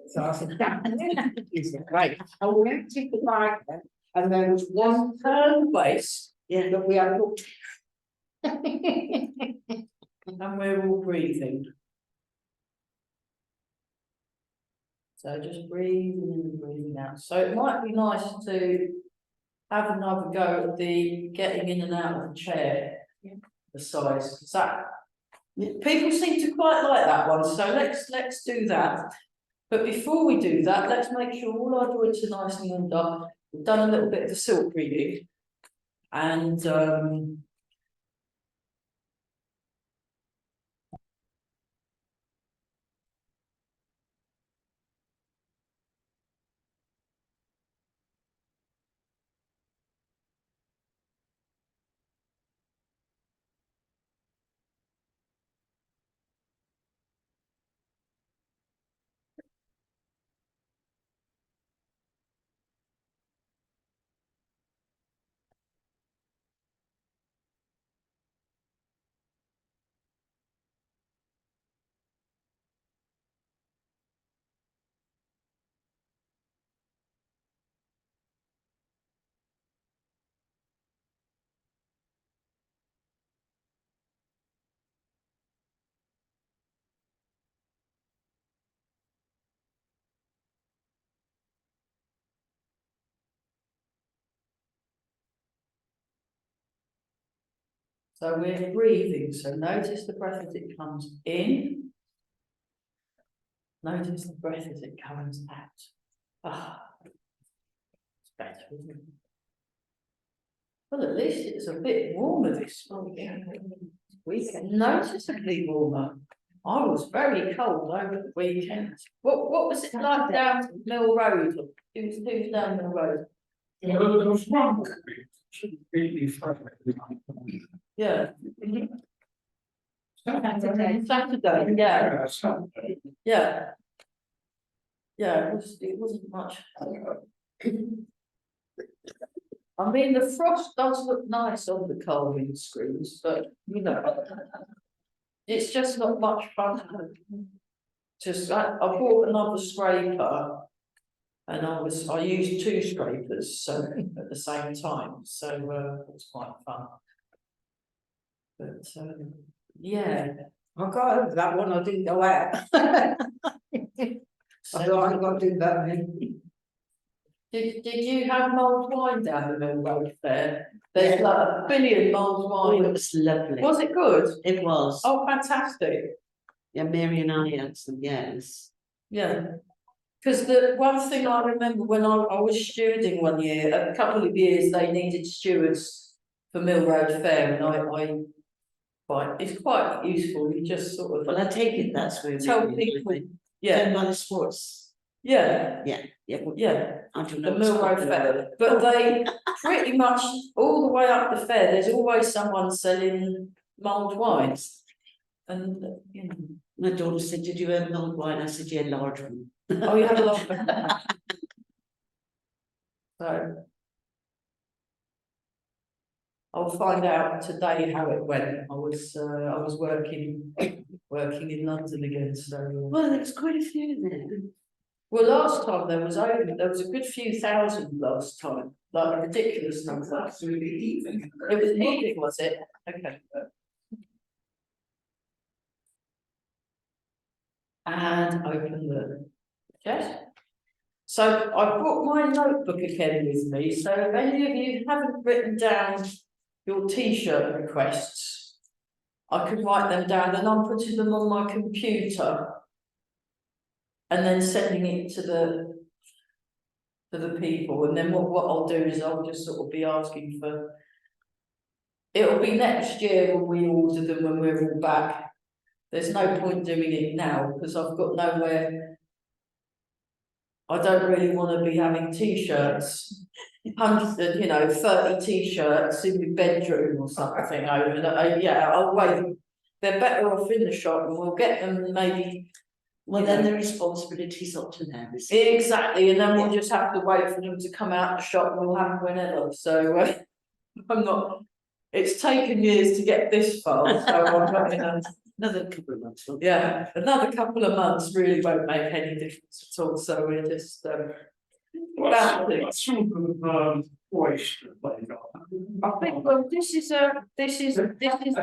So I said, "Dan, is it right?" And we emptied the bag then, and there was one turn place that we had looked. And we're all breathing. So just breathing in and breathing out. So it might be nice to have another go at the getting in and out of the chair. The size, 'cause that people seem to quite like that one. So let's do that. But before we do that, let's make sure all our joints are nice and warmed up. We've done a little bit of the silk breathing, and so we're breathing. So notice the breath as it comes in. Notice the breath as it comes out. Ah, it's better, isn't it? Well, at least it's a bit warmer this weekend. Noticeably warmer. I was very cold over the weekend. What was it like down Mill Road? Who's down Mill Road? There was one really frustrating. Yeah. Saturday. Saturday, yeah. Yeah, Saturday. Yeah. Yeah, it wasn't much. I mean, the frost does look nice on the carving screens, but you know, it's just not much fun. Just I bought another scraper, and I used 2 scrapers so at the same time, so it was quite fun. But yeah, I got over that one, I didn't go out. I thought I got to do that then. Did you have mulled wine down the Mill Road Fair? There's like a billion mulled wine. Oh, it was lovely. Was it good? It was. Oh, fantastic. Yeah, Mary and I had some, yes. Yeah. Because the one thing I remember when I was stewarding one year, a couple of years, they needed stewards for Mill Road Fair, and it's quite useful. You just sort of Well, I take it that's where tell we people, Down yeah, by the sports. yeah, Yeah. yeah, I don't the know. Mill Road Fair. But they pretty much all the way up the fair, there's always someone selling mulled wines. And you know, My daughter said, "Did you have mulled wine?" I said, "Yeah, large one." oh, you had a lot of them. So I'll find out today how it went. I was working in London again, so. Well, there was quite a few there. Well, last time there was a good few thousand last time, like a ridiculous number. Absolutely evening. It was evening, was it? Okay. And open the chat. So I brought my notebook again with me, so if any of you haven't written down your t-shirt requests, I can write them down, and I'm putting them on my computer and then sending it to the people, and then what I'll do is I'll just sort of be asking for, it'll be next year when we order them when we're all back. There's no point doing it now because I've got nowhere. I don't really want to be having t-shirts, 30 t-shirts in my bedroom or something over. Yeah, I'll wait. They're better off in the shop, and we'll get them maybe. Well, then the responsibility's up to them. Isn't it? Exactly, and then we'll just have to wait for them to come out the shop, and we'll have them whenever. So I'm not. It's taken years to get this far, so I'm not. Another couple of months. Yeah, another couple of months really won't make any difference at all, so we're just battling. What sort of waste have they got? I think, well, this is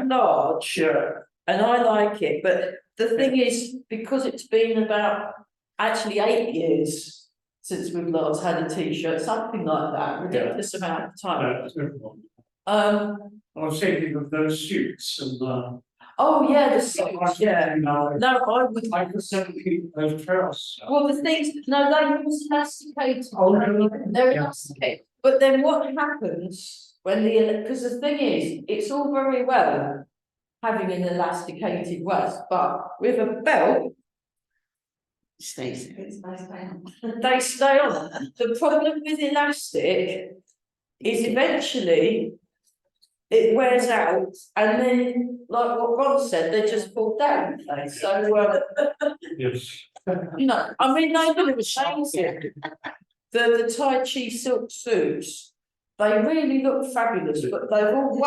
large. Yeah. And I like it, but the thing is, because it's been about actually 8 years since we've last had a T-shirt, something like that, ridiculous amount of time. I was thinking of those suits and Oh yeah, the suits, yeah. No, No, I would. I could certainly keep those trousers. Well, the things, no, they use elasticated. Oh, no, They're yeah. elasticated, but then what happens when because the thing is, it's all very well having an elasticated waist, but with a belt, Stays there. they stay on. The problem with elastic is eventually it wears out, and then, like what Ron said, they just fall down. So, Yes. you know, I mean, they look amazing. The Tai Chi silk suits, they really look fabulous, but they've all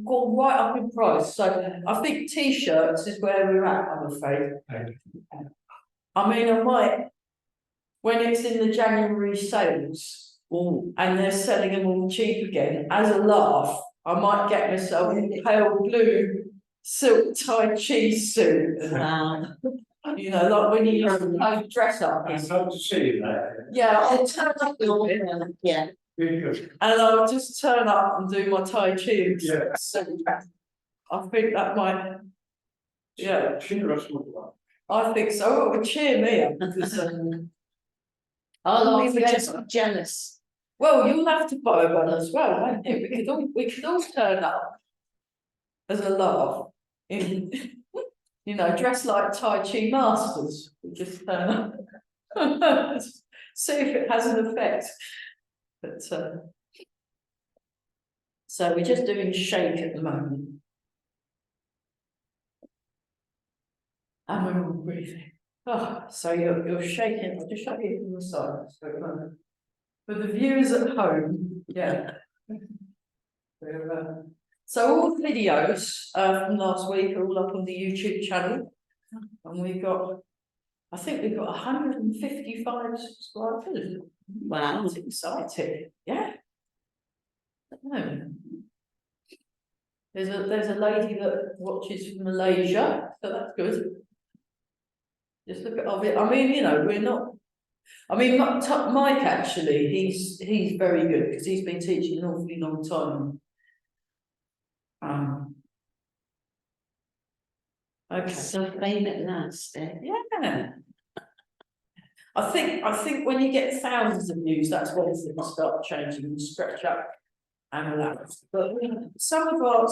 gone right up in price. So I think T-shirts is where we're at, I'm afraid. I mean, I might, when it's in the January sales, and they're selling them all cheap again, as a laugh, I might get myself a pale blue silk Tai Chi suit. You know, like when you dress up. I hope to see you there. Yeah, I'll turn up a little bit. Yeah. Very good. And I'll just turn up and do my Tai Chi. Yeah. So I think that might, yeah, Cheer us all I think so. It would cheer me up because We were just jealous. well, you'll have to buy one as well, won't you? We could all turn up as a laugh in, you know, dress like Tai Chi masters. We just turn up. See if it has an effect. But so we're just doing shake at the moment. And we're all breathing. Oh, so you're shaking. I'll just show you from the side. So, for the viewers at home, yeah. So all the videos from last week are all up on the YouTube channel, and we've got, I think we've got 155 subscribers. Wow. That's exciting, yeah. No. There's a lady that watches from Malaysia, so that's good. Just look at it. I mean, you know, we're not. I mean, Mike actually, he's very good because he's been teaching an awfully long time. Okay. So fame at last, eh? Yeah. I think when you get thousands of views, that's when things start changing and stretch up and relax. But some of our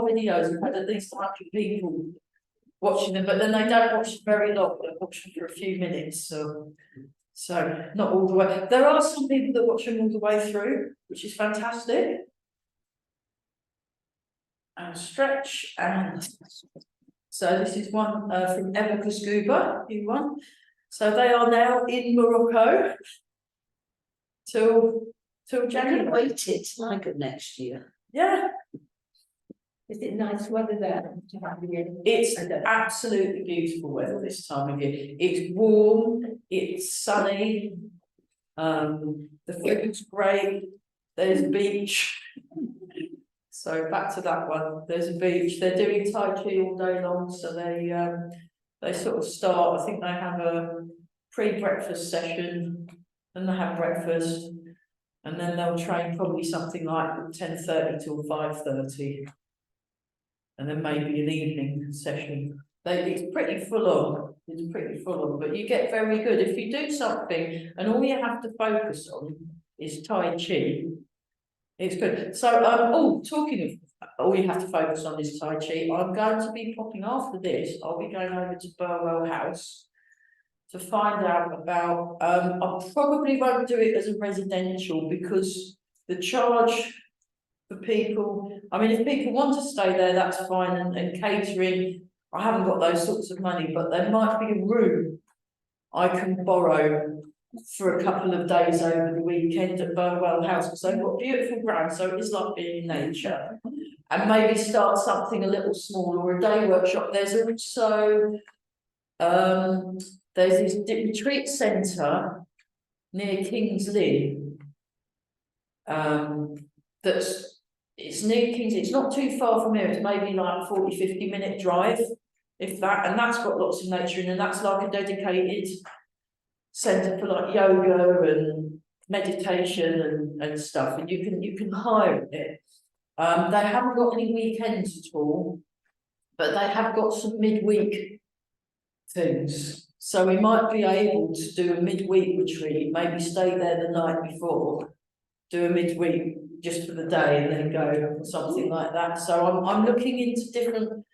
videos have had at least 100 people watching them, but then they don't watch them very long, they watch them for a few minutes, so not all the way. There are some people that watch them all the way through, which is fantastic. And stretch, and so this is one from Evoca Scuba, who won. So they are now in Morocco till January. Waited like of next year. Yeah, Is it nice weather there? it's absolutely beautiful weather this time of year. It's warm, it's sunny, the food's great, there's a beach. So back to that one, there's a beach, they're doing Tai Chi all day long, so they sort of start, I think they have a pre-breakfast session, then they have breakfast, and then they'll train probably something like 10:30 till 5:30. And then maybe an evening session. It's pretty full on, but you get very good. If you do something and all you have to focus on is Tai Chi, it's good. So, talking of all you have to focus on is Tai Chi, I'm going to be popping after this. I'll be going over to Burwell House to find out about, I probably won't do it as a residential because the charge for people, I mean, if people want to stay there, that's fine, and catering, I haven't got those sorts of money, but there might be a room I can borrow for a couple of days over the weekend at Burwell House, because they've got beautiful grounds, so it is like being in nature. and maybe start something a little smaller, or a day workshop. There's also, there's this retreat centre near King's Lynn. It's near King's, it's not too far from here, it's maybe like 40-50 minute drive, if that, and that's got lots of nature in, and that's like a dedicated centre for like yoga and meditation and stuff, and you can hire it. They haven't got any weekends at all, but they have got some midweek things. So we might be able to do a midweek retreat, maybe stay there the night before, do a midweek just for the day and then go, or something like that. So I'm looking into different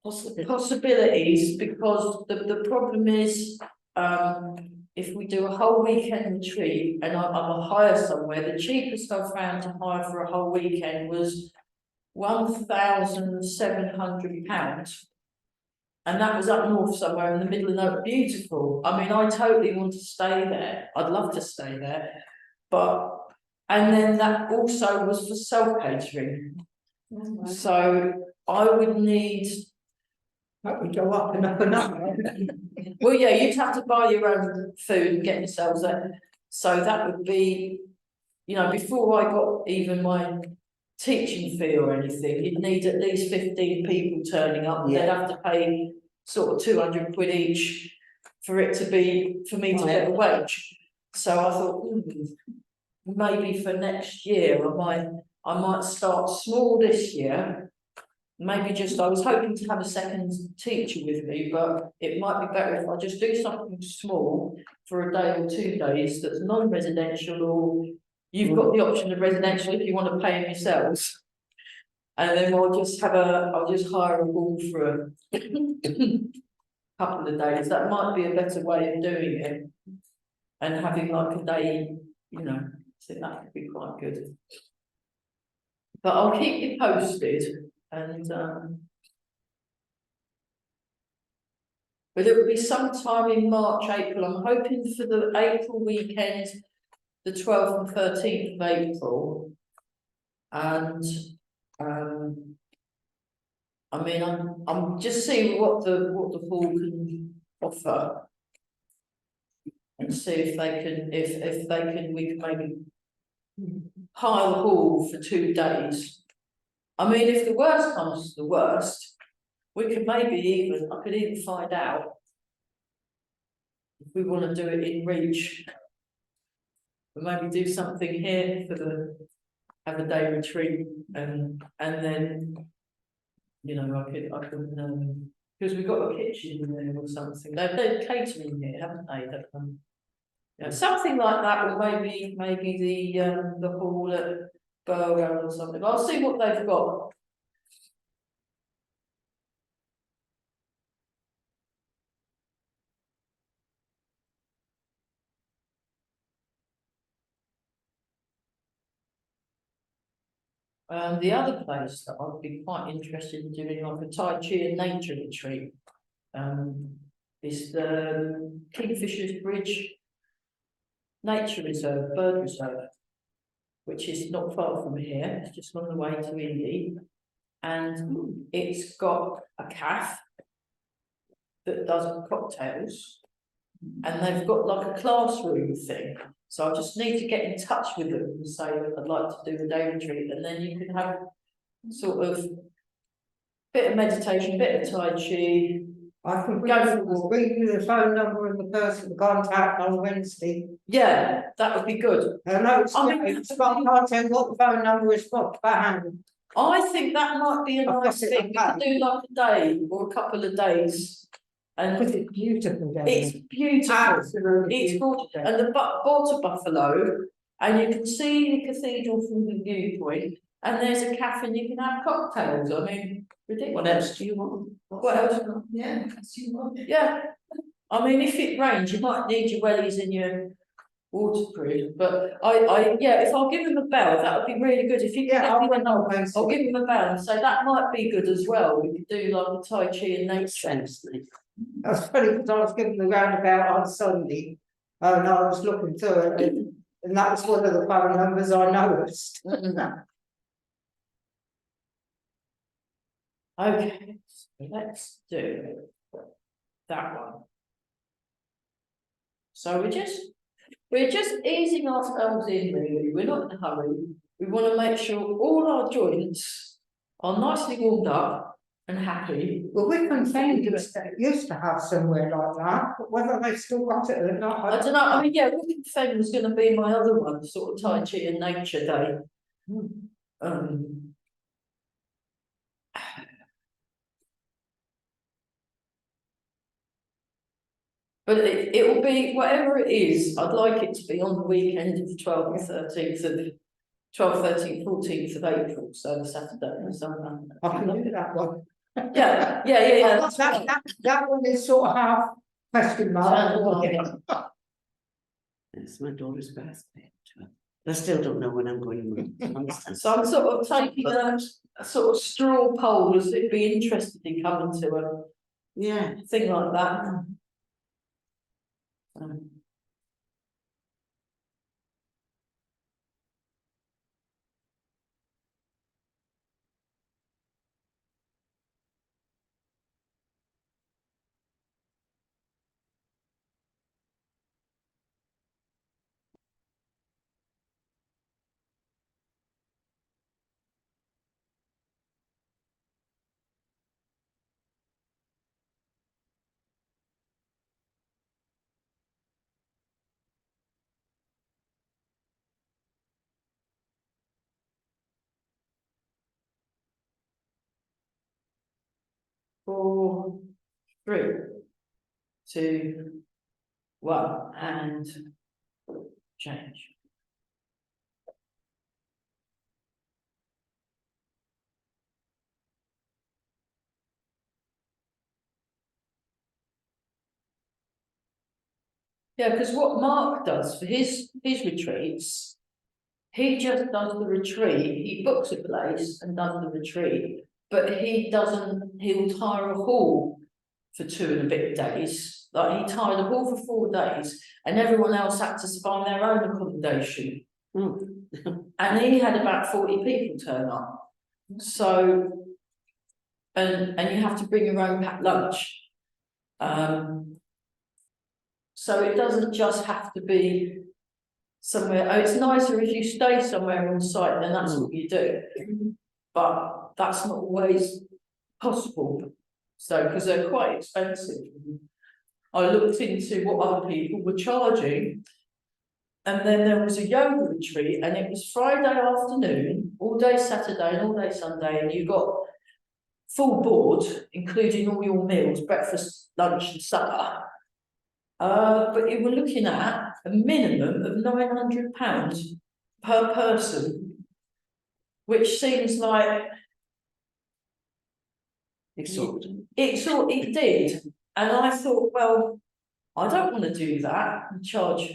possibilities, because the problem is, if we do a whole weekend retreat and I'm a hire somewhere, the cheapest I found to hire for a whole weekend was £1,700. And that was up north somewhere in the middle of nowhere, beautiful. I mean, I totally want to stay there. I'd love to stay there. But, and then that also was for self-catering. So I would need. That would go up and up and up. Well, yeah, you'd have to buy your own food and get yourselves there. So that would be, you know, before I got even my teaching fee or anything, you'd need at least 15 people turning up. And they'd have to pay sort of 200 quid each for it to be, for me to get a wage. So I thought, maybe for next year, I might start small this year. Maybe just, I was hoping to have a second teacher with me, but it might be better if I just do something small for a day or 2 days that's non-residential, or you've got the option of residential if you want to pay them yourselves. And then I'll just hire a hall for a couple of days. That might be a better way of doing it. And having like a day, you know, I think that could be quite good. But I'll keep you posted. And but it will be sometime in March, April. I'm hoping for the April weekend, the 12th and 13th of April. And I mean, I'm just seeing what the hall can offer, and see if they can, if they can, we can maybe hire the hall for 2 days. I mean, if the worst comes to the worst, we could maybe even, I could even find out if we want to do it in Reach. But maybe do something here for have a day retreat, and then, you know, I can because we've got a kitchen in there or something. They're catering here, haven't they? Yeah, something like that, or maybe the hall at Burwell or something. I'll see what they've got. The other place that I'd be quite interested in doing like a Tai Chi and nature retreat is the Kingfisher's Bridge Nature Reserve, Bird Reserve, which is not far from here. It's just on the way to Indy, and it's got a cafe that does cocktails, and they've got like a classroom thing. So I just need to get in touch with them and say I'd like to do a day retreat, and then you can have sort of bit of meditation, bit of Tai Chi. I can bring you the phone number and the person to contact on Wednesday. Yeah, that would be good. No, I can't tell what the phone number is for. I think that might be a I've nice got it thing. We could do like a day or a couple of days. And Because it's beautiful down it's there. beautiful. Absolutely It's beautiful. gorgeous. And the Water Buffalo, and you can see the cathedral from the viewpoint, and there's a cafe and you can have cocktails. I mean, ridiculous. What else do you want? What else? Yeah, do you want? Yeah. I mean, if it rains, you might need your wellies and your waterproof, but yeah, if I'll give him a bell, that would be really good. If you can Yeah, let me know, Wednesday. I'll give him a bell, so that might be good as well. We could do like a Tai Chi and nature. That's funny because I was given the roundabout on Sunday, and I was looking through it, and that was one of the phone numbers I noticed. Okay, so let's do that one. So we're just easing ourselves in really, we're not in a hurry. We want to make sure all our joints are nicely warmed up and happy. Well, Wycombe used to have somewhere like that, but whether they've still got it or not, I don't know, I mean, yeah, Wycombe Fen was going to be my other one, sort of Tai Chi and Nature Day. Um, But it will be, whatever it is, I'd like it to be on the weekend of the 12th, 13th of, 12th, 13th, 14th of April, so the Saturday and Sunday. I can do that one. Yeah. that's right. That one is sort of half question mark. It's my daughter's birthday. I still don't know when I'm going to understand. So I'm sort of taking a sort of straw poll, as it'd be interested in coming to a Yeah, thing like that. Four, three, two, one, and change. Yeah, because what Mark does for his retreats, he just does the retreat, he books a place and does the retreat, but he'll hire a hall for 2 and a bit days. Like he hired a hall for 4 days and everyone else had to find their own accommodation. And he had about 40 people turn up. So, and you have to bring your own packed lunch. So it doesn't just have to be somewhere, it's nicer if you stay somewhere on site, then that's what you do. But that's not always possible. So, because they're quite expensive. I looked into what other people were charging, and then there was a yoga retreat, and it was Friday afternoon, all day Saturday and all day Sunday, and you got full board, including all your meals, breakfast, lunch and supper. But you were looking at a minimum of £900 per person, which seems like it did. And I thought, well, I don't want to do that and charge,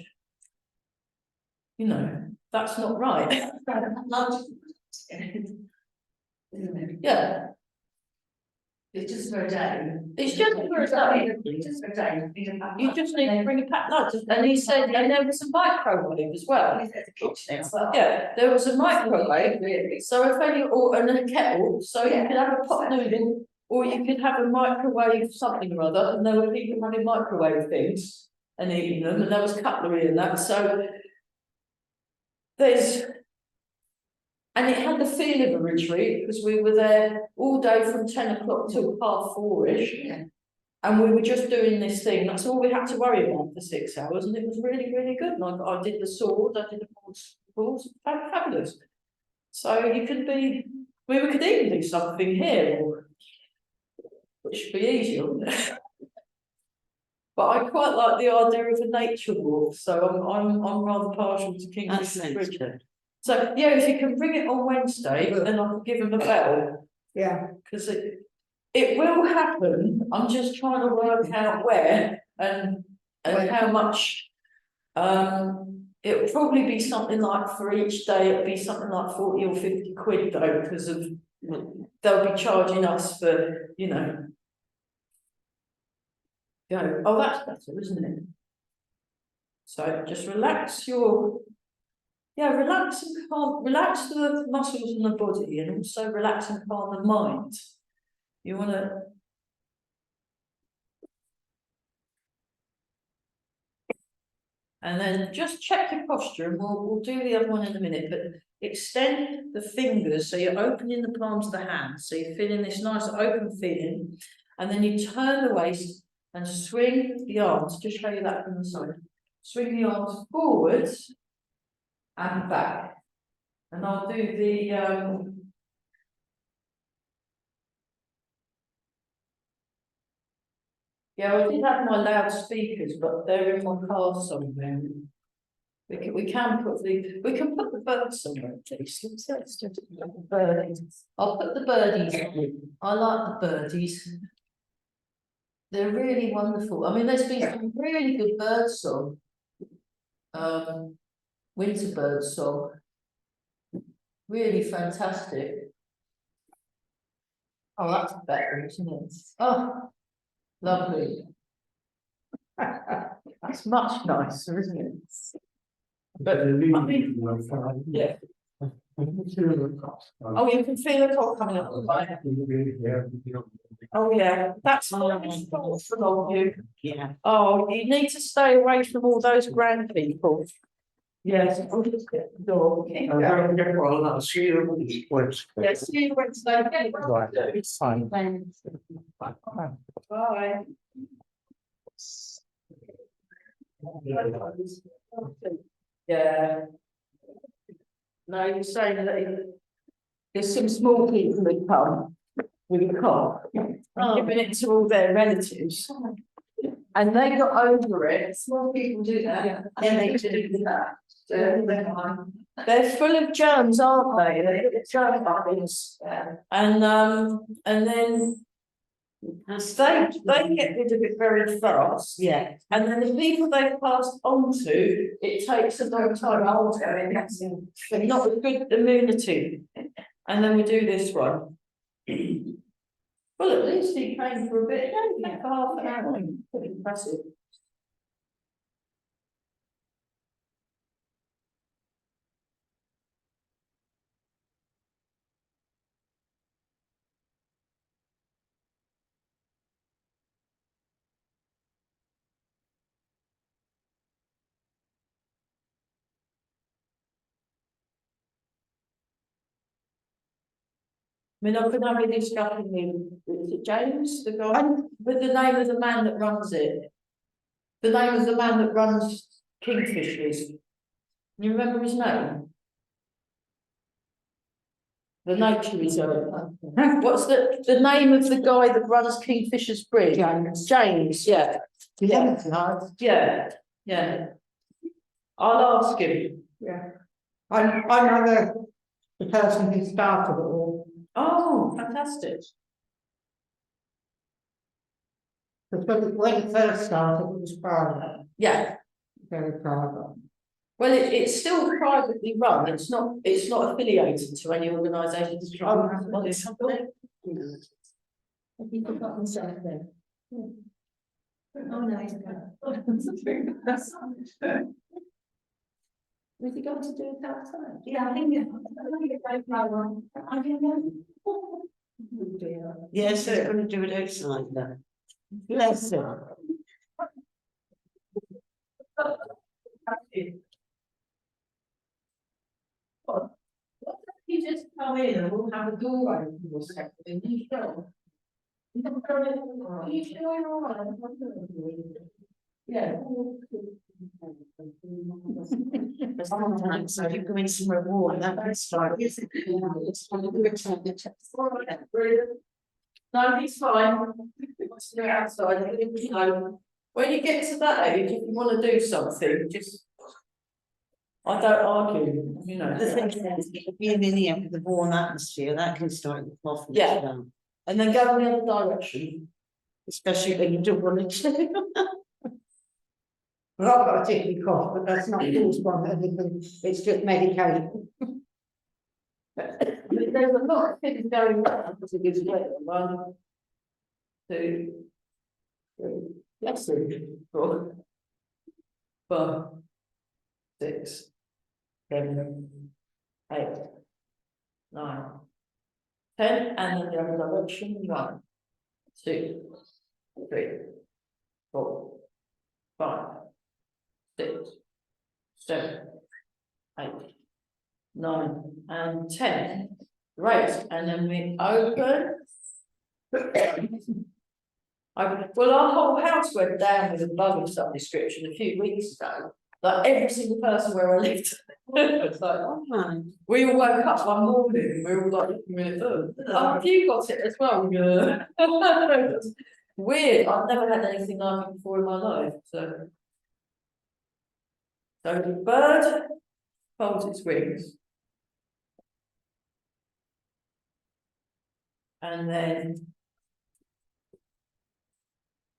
you know, that's not right. Yeah. it's just for a day. It's just for a day. Just for a day. You just need to bring a packed lunch. And he said, and there was a microwave as well. Yeah, there was a microwave. So if any, and a kettle, so you could have a pot noodle, or you could have a microwave something or other, and there were people having microwave things and eating them, and there was cutlery and that. So and it had the feel of a retreat because we were there all day from 10 o'clock till 4:30-ish. And we were just doing this thing. That's all we had to worry about for 6 hours. And it was really, really good. And I did the sword, I did the balls, fabulous. So you could we could even do something here, which should be easier, wouldn't it? But I quite like the idea of a nature walk. So I'm rather partial to Kingfisher Bridge. So yeah, if you can bring it on Wednesday, then I can give them a bell. Yeah. Because it will happen. I'm just trying to work out where and how much. It'll probably be something like for each day. It'll be something like 40 or 50 quid though, because of they'll be charging us for, you know. Go. Oh, that's better, isn't it? So just relax your. Yeah, relax and calm, relax the muscles in the body and also relax and calm the mind. You wanna? And then just check your posture, and we'll do the other one in a minute, but extend the fingers, so you're opening the palms of the hands, so you're feeling this nice open feeling, and then you turn the waist and swing the arms, just show you that from the side, swing the arms forwards and back, and I'll do the yeah, I did have my loudspeakers, but they're in my car somewhere. We can put the birds somewhere, please. Let's just put the birdies. I'll put the birdies in. I like the birdies. They're really wonderful. I mean, there's been some really good bird song. Winter bird song. Really fantastic. Oh, that's better, isn't it? Oh, lovely. That's much nicer, isn't it? But I mean, yeah. Oh, you can feel the cold coming up. Oh, yeah, that's wonderful of you. Yeah. Oh, you need to stay away from all those grand people. Yes, I'll just get the door. I'll see you. Yes, see you Wednesday. Right, it's fine. Bye. Yeah. No, you're saying that there's some small people that come with a cough, giving it to all their relatives. And they got over it, small people do that, and they do that. They're full of germs, aren't they? They're germ bugs. And then they get rid of it very fast. Yeah. And then the people they passed on to, it takes a long time. Not with good immunity. And then we do this one. Well, at least he came for a bit, for half an hour. Pretty impressive. I mean, I could have a discussion with, is it James, the guy, with the name of the man that runs it. The name of the man that runs Kingfishers. You remember his name? The nature reserve. What's the name of the guy that runs Kingfishers Bridge? James, yeah. Yeah, yeah. I'll ask him. Yeah. I know the person who started it all, Oh, fantastic. because when it first started, it was private, Yeah. very private. Well, it's still privately run. It's not affiliated to any organisation. Oh, Have you forgotten something? Oh, no, it's okay. Was he going to do it outside? Yeah, I think it's very proud. I don't know. Yes, he's going to do it outside though. Bless him. You just come in and we'll have a door open for a second, and you go. You yeah. Sometimes if you go in somewhere warm, that can start. No, he's fine. Wants to do it outside. I think, you know, when you get to that age, if you want to do something, just. I don't argue, you know. The thing is, being in here with the warm atmosphere, that can start to cough. Yeah. And then go in the other direction. Especially when you don't want to. Well, I've got a tickly cough, but that's not caused by anything, it's just medication. I mean, there's a lot of things going on because it gives way. 1, 2, 3, yes, 4, 5, 6, 7, 8, 9, 10, and then the other direction, 1, 2, 3, 4, 5, 6, 7, 8, 9, and 10. Right, and then we open. Well, our whole house went down with a bug of some description a few weeks ago. Like every single person where I lived. It's like, Oh, my. we all woke up one morning, we were all like looking at oh, you got it as well. Yeah. Weird, I've never had anything like it before in my life, so. So the bird folds its wings. And then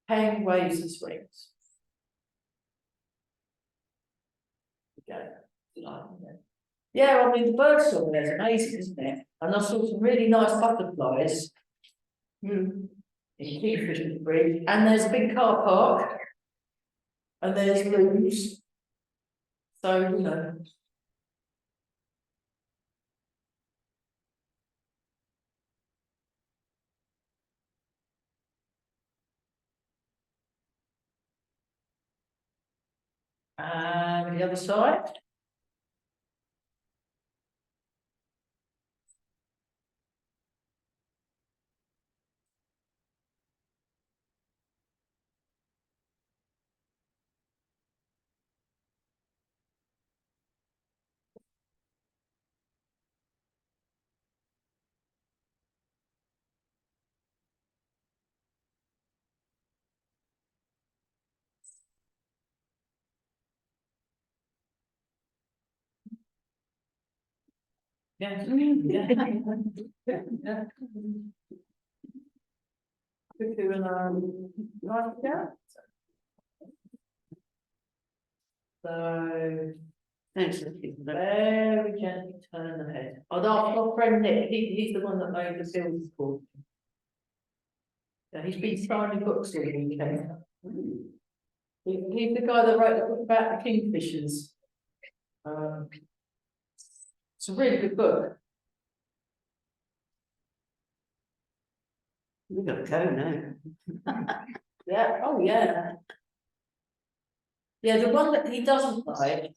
hen waves its wings. Okay. Yeah, I mean, the bird song there is amazing, isn't it? And I saw some really nice butterflies. In Kingfisher Bridge, and there's a big car park, and there's looms. So, you know. And the other side. Yeah. Yeah. Cuckoo and right there. So Thanks, Lucy, for that. very gently turn the head. Our friend Nick, he's the one that made the film called. Yeah, he's been signing books all weekend. He's the guy that wrote the book about the kingfishers. It's a really good book. We've got to go now. Yeah, oh yeah. Yeah, the one that he doesn't like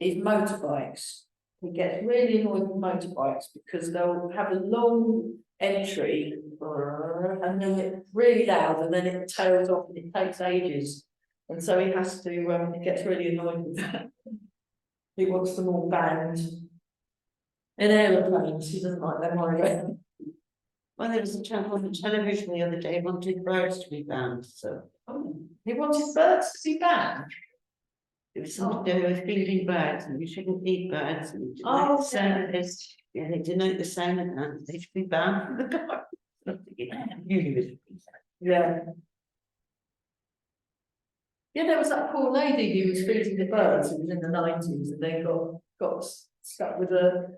is motorbikes. He gets really annoyed with motorbikes because they'll have a long entry and then it's really loud and then it tails off and it takes ages. And so he has to, he gets really annoyed with that. He wants them all banned. In aeroplanes, he doesn't like them either. Well, there was a chap on the television the other day wanted birds to be banned, so Oh, he wanted birds to be banned. it was something to do with feeding birds, and you shouldn't eat birds, and you Oh, denote the sound of this. Yeah, they denote the sound of that, they should be banned from the garden. Yeah. Yeah, there was that poor lady who was feeding the birds, it was in the 90s, and they got stuck with a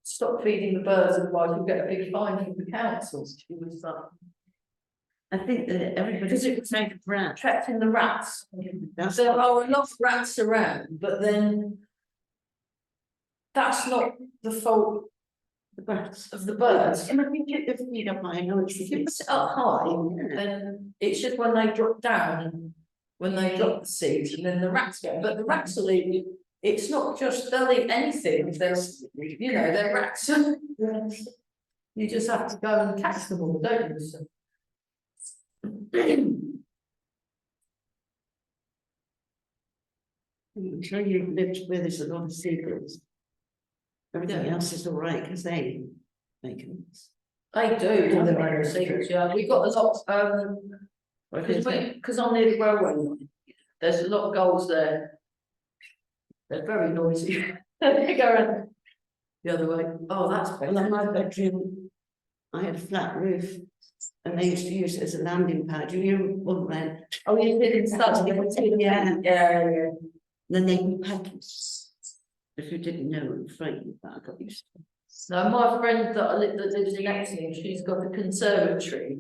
stop feeding the birds, otherwise you'll get a big fine from the council. She was I think that everybody's afraid of rats. trapped in the rats. That's There are a lot of rats around, but then that's not the fault the rats. of the birds. And I think if the feet up high, I know it's. If you put it up high, then it's just when they drop down, when they drop the seeds, and then the rats go. But the rats will eat you. It's not just they'll eat anything. There's, you know, they're rats. You just have to go and catch them all, don't you? So. I'm sure you've lived with us a lot of secrets. Everything Yeah. else is all right, because they make them. They do have their own secrets, yeah. We got a lot, because I'm near the railway line. There's a lot of goals there. They're very noisy. They go around the other way. Oh, that's Well, in better. my bedroom, I had a flat roof, and they used to use it as a landing pad. You wouldn't rent. Oh, you didn't start to get Yeah. Yeah. Then they can package. If you didn't know, I'm frightened, but I got used to it. No, my friend that lives in Exeter, she's got a conservatory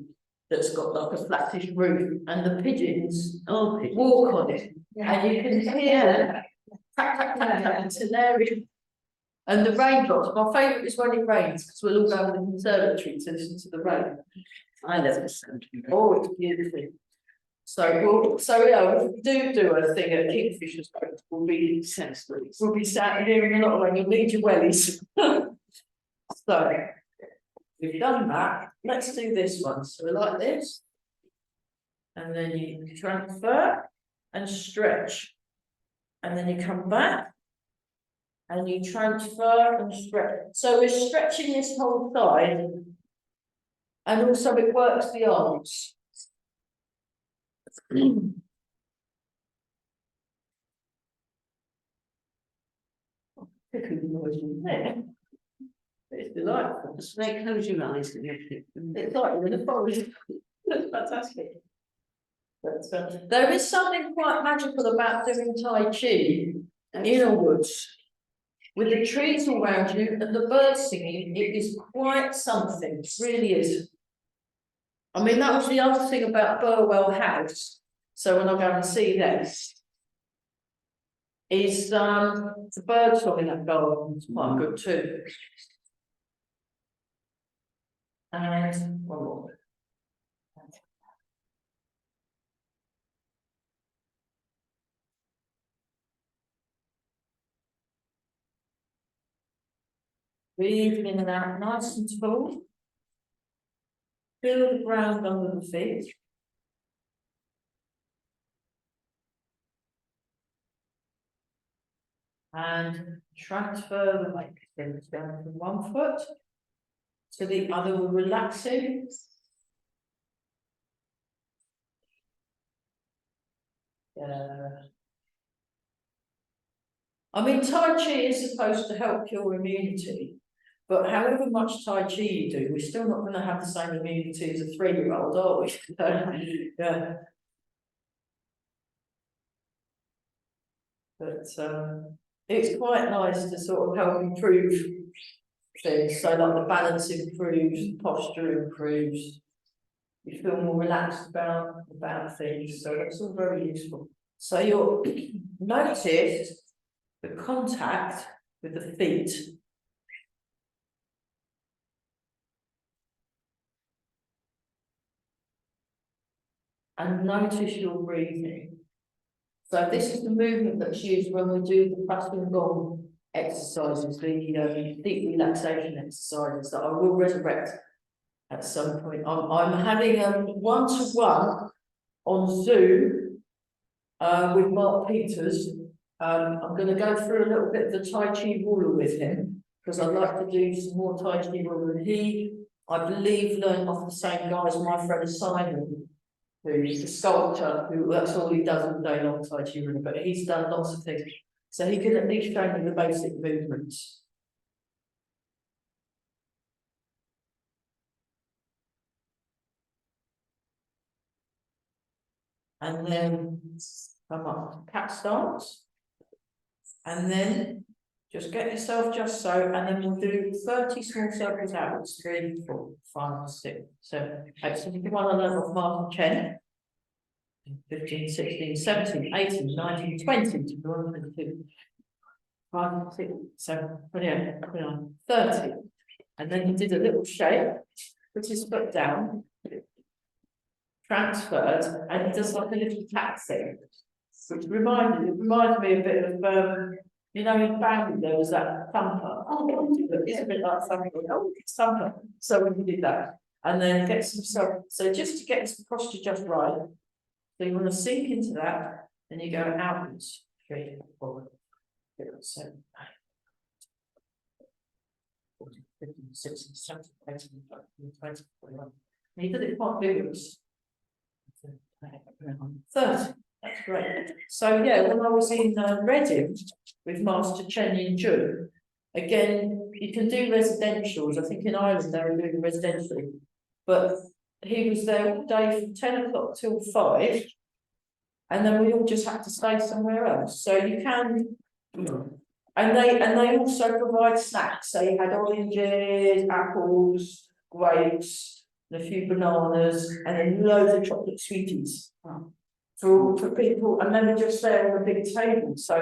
that's got like a flattish roof, and the pigeons Oh, walk on it, and you can hear them tap tap tap tap until they're in. And the raindrops. My favourite is when it rains because we'll all go in the conservatory to listen to the rain. I love the sound. Oh, it's beautiful. So yeah, if we do a thing at Kingfisher's Point, we'll be sat here in a lot of rain, you'll need your wellies. So, we've done that, let's do this one, so like this. And then you transfer and stretch. And then you come back. And you transfer and stretch, so we're stretching this whole side. And also it works the arms. It's delightful. Just make close your eyes. It's like you're in the forest. It's fantastic. But there is something quite magical about doing Tai Chi in a woods. With the trees all around you and the birds singing, it is quite something, it really is. I mean, that was the other thing about Burwell House. So when I go and see this, is the bird song in that garden is quite good too. And one more. Breathe in and out, nice and full. Feel the ground under the feet. And transfer the weight down from one foot to the other, relaxing. I mean, Tai Chi is supposed to help your immunity, but however much Tai Chi you do, we're still not going to have the same immunity as a 3-year-old, are we? Yeah. But it's quite nice to sort of help improve things. So like the balance improves, the posture improves. You feel more relaxed about things. So that's all very useful. So you'll notice the contact with the feet. And notice your breathing. So this is the movement that's used when we do the Falun Gong exercises, the deep relaxation exercises that I will resurrect at some point. I'm having a one-to-one on Zoom with Mark Peters. I'm going to go through a little bit of the Tai Chi ruler with him because I'd like to do some more Tai Chi ruler. And he, I believe, learned off the same guy as my friend Simon, who's a sculptor, who that's all he does all day long, Tai Chi ruler, but he's done lots of things. So he can at least show me the basic movements. And then come up, cat stance. And then just get yourself just so, and then we'll do 30 small circles outwards. 3, 4, 5, 6, 7, 8. So if you want to learn off Martin Chen, 15, 16, 17, 18, 19, 20, 21, 22, 5, 6, 7, 28, 29, 30. And then you did a little shape, put his foot down, transferred, and he does like a little cat thing, which reminded me a bit of you know, in Bambi there was that thumper. Oh, it's a bit like thumper. Oh, it's thumper. So when you did that, and then get some so just to get this posture just right. So you want to sink into that, then you go outwards, 3, 4, 5, 6, 7, 8, 14, 15, 16, 17, 18, 19, 20, 21. And you did it quite vigorous. 30. That's great. So yeah, when I was in Reading with Master Chen Yin Jun, again, you can do residentials. I think in Ireland they were doing residential, but he was there all day from 10 o'clock till 5, and then we all just had to stay somewhere else. So you can, and they also provide snacks. So you had oranges, apples, grapes, and a few bananas, and then loads of chocolate sweeties. For people, and then we're just there on a big table, so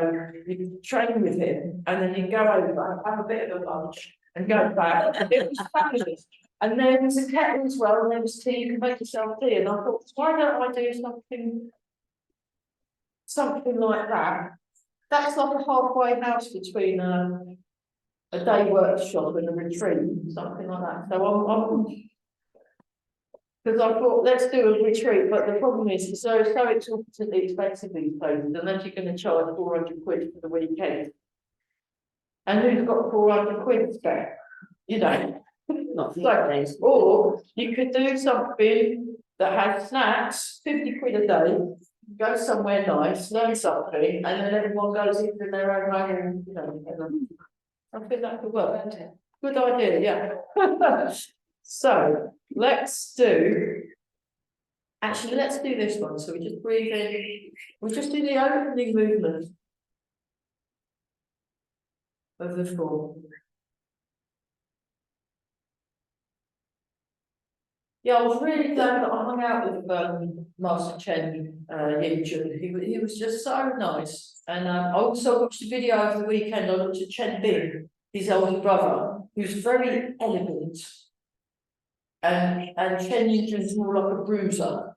you can train with him, and then you go over, have a bit of a lunch, and go back. It was fabulous. And there was a kettle as well, and there was tea, you can make yourself tea, and I thought, why don't I do something like that? That's like a halfway house between a day workshop and a retreat, something like that. So I'm because I thought, let's do a retreat, but the problem is, it's so exorbitantly expensive these places, unless you're gonna charge 400 quid for the weekend. And who's got 400 quid spare, you know? Not these So, days. or you could do something that has snacks, 50 quid a day, go somewhere nice, learn something, and then everyone goes into their own way and, you know, I think that could work. Good idea, yeah. So, let's do this one. So we just breathe in, we just do the opening movement of the form. Yeah, I was really glad that I hung out with Master Chen Yin Chun. He was just so nice. And I also watched a video over the weekend. I looked at Chen Bing, his older brother, who's very elegant. And Chen Yin Chun's more like a bruiser.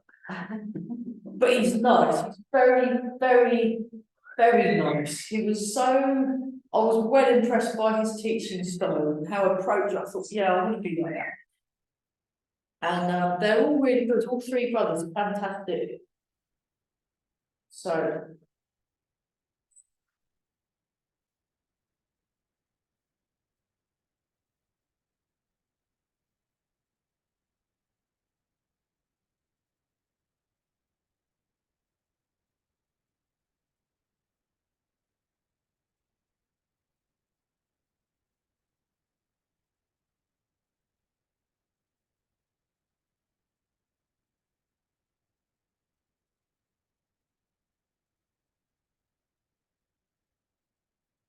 But he's nice. He's very, very, very nice. He was so. I was well impressed by his teaching style and how approached. I thought, yeah, I want to be like that. And they're all really good, all three brothers are fantastic. So.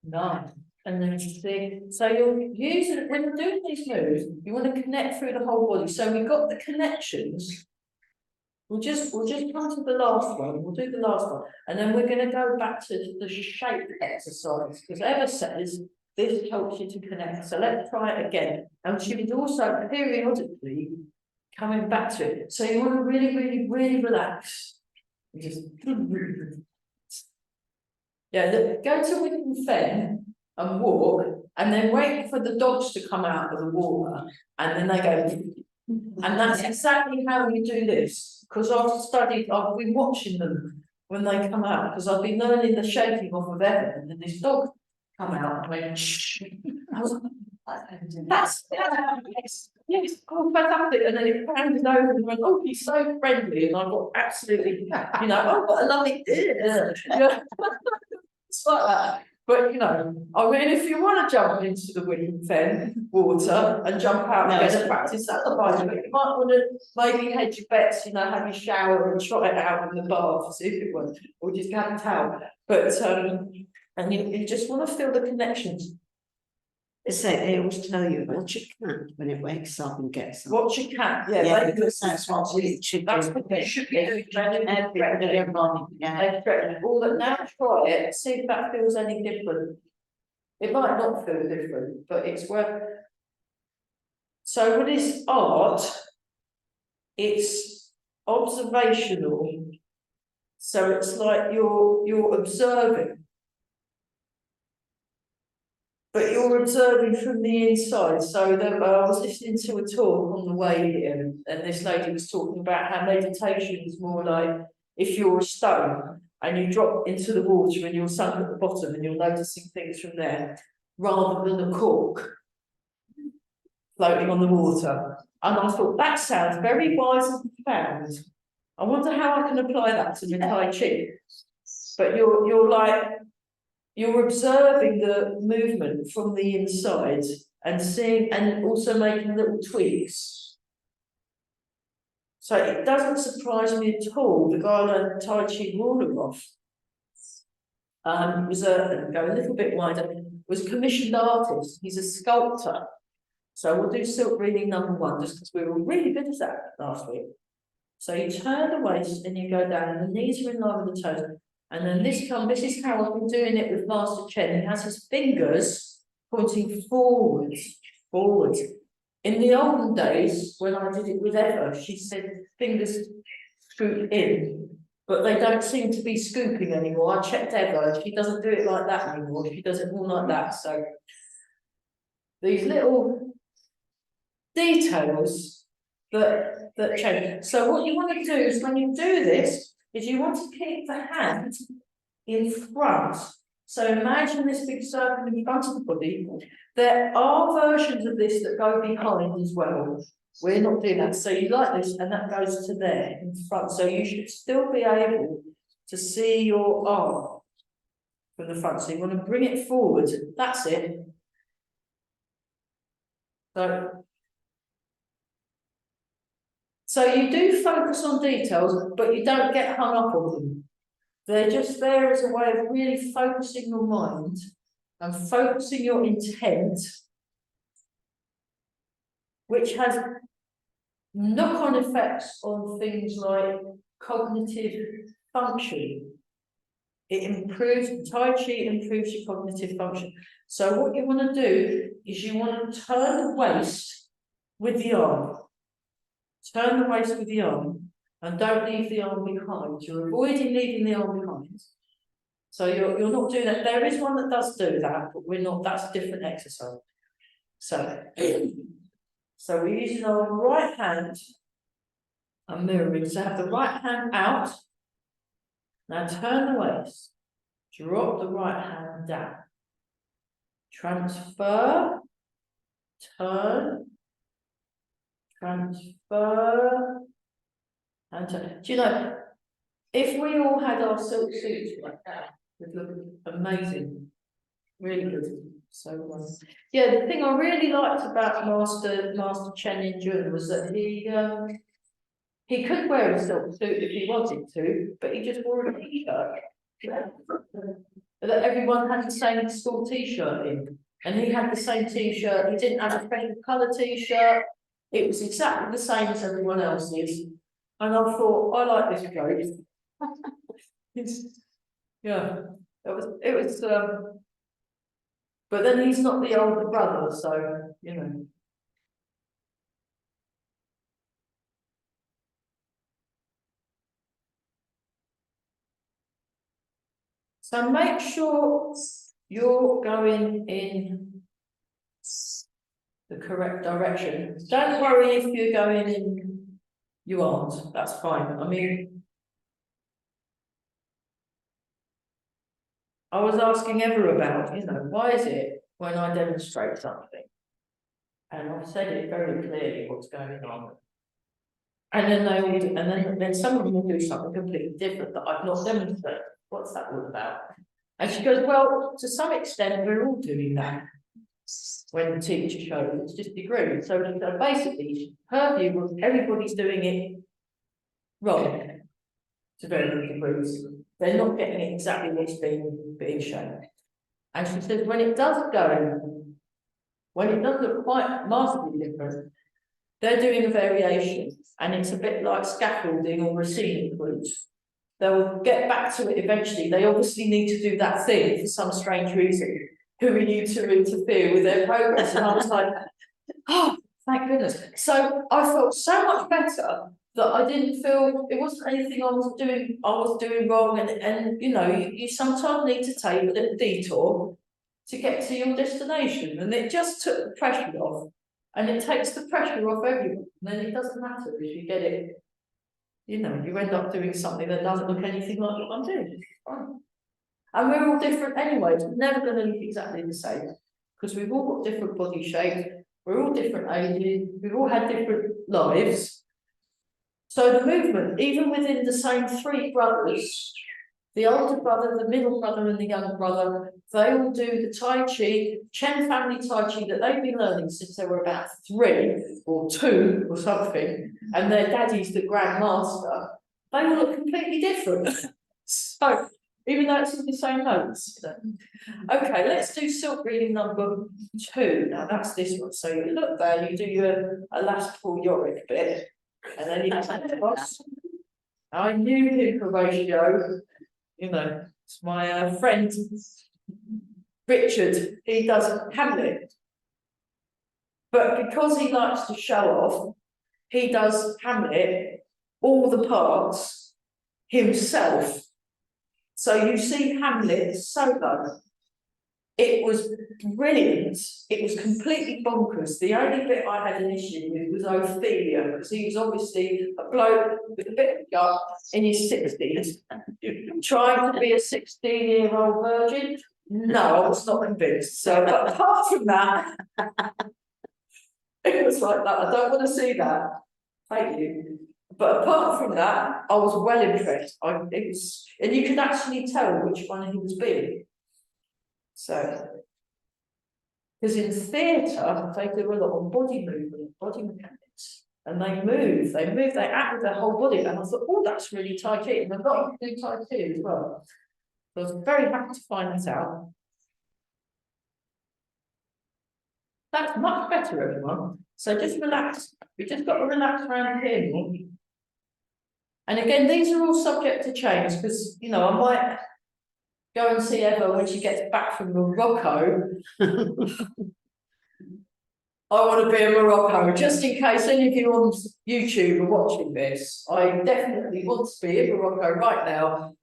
Nice. And then you see, so you're using, when you're doing these moves, you want to connect through the whole body. So we've got the connections. We'll just come to the last one. We'll do the last one. And then we're going to go back to the shape exercise. Because Eva says this helps you to connect. So let's try it again. And she was also periodically coming back to it. So you want to really, really, really relax. Just yeah, go to Wickham Fen and walk, and then wait for the dogs to come out of the water, and then they go. And that's exactly how we do this. Because I've been watching them when they come out, because I've been learning the shaking off of Evan, and this dog come out and went shh. I was like, yes, oh, fantastic. And then it handed over and went, oh, he's so friendly, and I got absolutely, you know, oh, what a lovely ear. Yeah. It's like that. But you know, I mean, if you want to jump into the Wickham Fen water and jump out and get a practice, that's otherwise, but you might want to maybe hedge your bets, you know, have your shower and try it out in the bath, see if it works, or just have a towel. But and you just want to feel the connections. It's like they always tell you, watch your cat when it wakes up and gets up. Watch your cat, Yeah, because that's what we should do. That's what they should be doing. Yeah. All that now try it, see if that feels any different. It might not feel different, but it's worth. So with this art, it's observational. So it's like you're observing. But you're observing from the inside. So I was listening to a talk on the way here, and this lady was talking about how meditation is more like if you're a stone and you drop into the water and you're sunk at the bottom and you're noticing things from there, rather than a cork floating on the water. And I thought that sounds very wise and profound. I wonder how I can apply that to the Tai Chi. But you're observing the movement from the inside and seeing, and also making little tweaks. So it doesn't surprise me at all. The guy learned Tai Chi Roloff was go a little bit wider, was a commissioned artist. He's a sculptor. So we'll do silk reading number 1, just because we were really good at that last week. So you turn the waist and you go down, and the knees are in line with the toes. And then this is how I've been doing it with Master Chen. He has his fingers pointing forwards. In the olden days, when I did it with Eva, she said fingers scoop in, but they don't seem to be scooping anymore. I checked Eva, she doesn't do it like that anymore, she does it more like that, so. These little details that change. So what you want to do is when you do this, is you want to keep the hand in front. So imagine this big circle in front of the body. There are versions of this that go behind as well. We're not doing that. So you like this, and that goes to there in front. So you should still be able to see your arm from the front. So you want to bring it forward. That's it. So you do focus on details, but you don't get hung up on them. They're just there as a way of really focusing your mind and focusing your intent, which has knock-on effects on things like cognitive function. It improves, Tai Chi improves your cognitive function. So what you want to do is you want to turn the waist with the arm. Turn the waist with the arm and don't leave the arm behind. You're avoiding leaving the arm behind. So you're not doing that. There is one that does do that, but we're not, that's a different exercise. So we're using our right hand and mirroring. So have the right hand out. Now turn the waist. Drop the right hand down. Transfer. Turn. Transfer. And turn. Do you know, if we all had our silk suits like that, it would look amazing. Really good. So yeah, the thing I really liked about Master Chen In Jun was that he could wear a silk suit if he wanted to, but he just wore a t-shirt. That everyone had the same school t-shirt in, and he had the same t-shirt. He didn't have a special colour t-shirt. It was exactly the same as everyone else's. And I thought, I like this bloke. Yeah, it was. But then he's not the older brother, so you know. So make sure you're going in the correct direction. Don't worry if you're going in, you aren't, that's fine. I mean, I was asking Eva about, you know, why is it when I demonstrate something, and I've said it very clearly what's going on, and then they all do, and then some of them will do something completely different that I've not demonstrated. What's that all about? And she goes, well, to some extent, we're all doing that. When the teacher shows, it's just degree. So basically, her view was everybody's doing it wrong to varying degrees. They're not getting it exactly what's being shown. And she says, when it does look quite markedly different, they're doing a variation, and it's a bit like scaffolding or receiving groups. They'll get back to it eventually. They obviously need to do that thing for some strange reason. Who are you to interfere with their progress? And I was like, oh, thank goodness. So I felt so much better that I didn't feel it wasn't anything I was doing wrong. And you know, you sometimes need to take a little detour to get to your destination. And it just took the pressure off. And it takes the pressure off everyone. And then it doesn't matter if you get it. You know, you end up doing something that doesn't look anything like what I'm doing. It's fine. And we're all different anyway. It's never going to look exactly the same because we've all got different body shapes. We're all different ages. We've all had different lives. So the movement, even within the same three brothers, the older brother, the middle brother, and the younger brother, they all do the Tai Chi, Chen family Tai Chi that they've been learning since they were about 3 or 2 or something, and their daddy's the Grand Master. They all look completely different. So, even though it's in the same notes. Okay, let's do silk reading number 2. Now that's this one. So you look there, you do your elastical yorick bit, and then you take it across. I knew him for ratio. You know, it's my friend Richard, he does Hamlet. But because he likes to show off, he does Hamlet, all the parts himself. So you see Hamlet solo. It was brilliant. It was completely bonkers. The only bit I had an issue with was Ophelia, because he was obviously a bloke with a bit of gut in his 60s, trying to be a 16-year-old virgin. No, I was not convinced. So, but apart from that, it was like that. I don't want to see that. Thank you. But apart from that, I was well impressed. It was, and you could actually tell which one he was being. So, because in theatre, they do a lot of body movement, body mechanics, and they act with their whole body. And I thought, oh, that's really Tai Chi. And I've got to do Tai Chi as well. So I was very happy to find that out. That's much better, everyone. So just relax. We just got to relax around here. And again, these are all subject to change because, you know, I might go and see Eva when she gets back from Morocco. I want to be in Morocco, just in case any of you on YouTube are watching this. I definitely want to be in Morocco right now,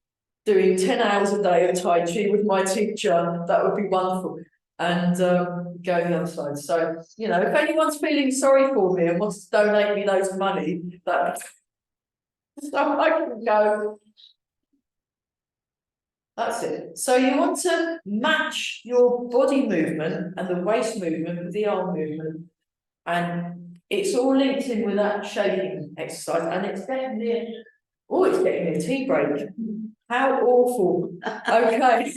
doing 10 hours a day of Tai Chi with my teacher. That would be wonderful. And go the other side. So, you know, if anyone's feeling sorry for me and wants to donate me loads of money, that so I can go. That's it. So you want to match your body movement and the waist movement with the arm movement. And it's all linked in with that shaking exercise. And it's getting near, oh, it's getting near tea break. How awful. Okay.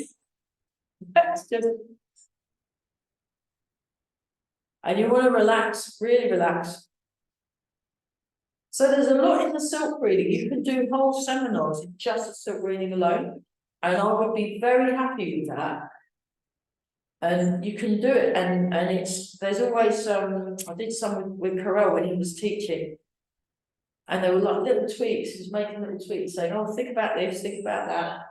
That's just. And you want to relax, really relax. So there's a lot in the silk reading. You can do whole seminars in just the silk reading alone. And I would be very happy with that. And you can do it, and there's always I did some with Carell when he was teaching, and there were like little tweaks. He was making little tweaks, saying, "Oh, think about this, think about that."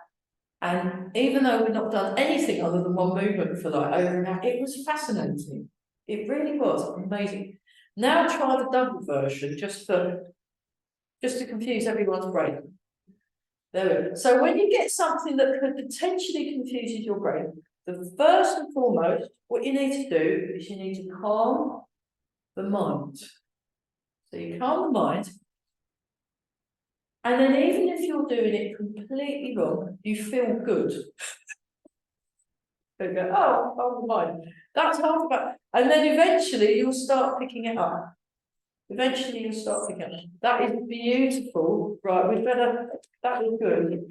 And even though we've not done anything other than one movement for like over an hour, it was fascinating. It really was amazing. Now try the double version just to confuse everyone's brain. There we go. So when you get something that could potentially confuse your brain, the first and foremost, what you need to do is you need to calm the mind. So you calm the mind, and then even if you're doing it completely wrong, you feel good. You go, oh, calm the mind. That's half about, and then eventually you'll start picking it up. Eventually you'll start picking it up. That is beautiful. Right, we'd better, that was good.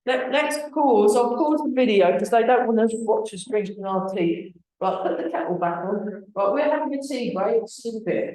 Let's pause. I'll pause the video because they don't want to watch us drinking our tea. Right, put the kettle back on. Right, we're having a tea break. See you in a bit.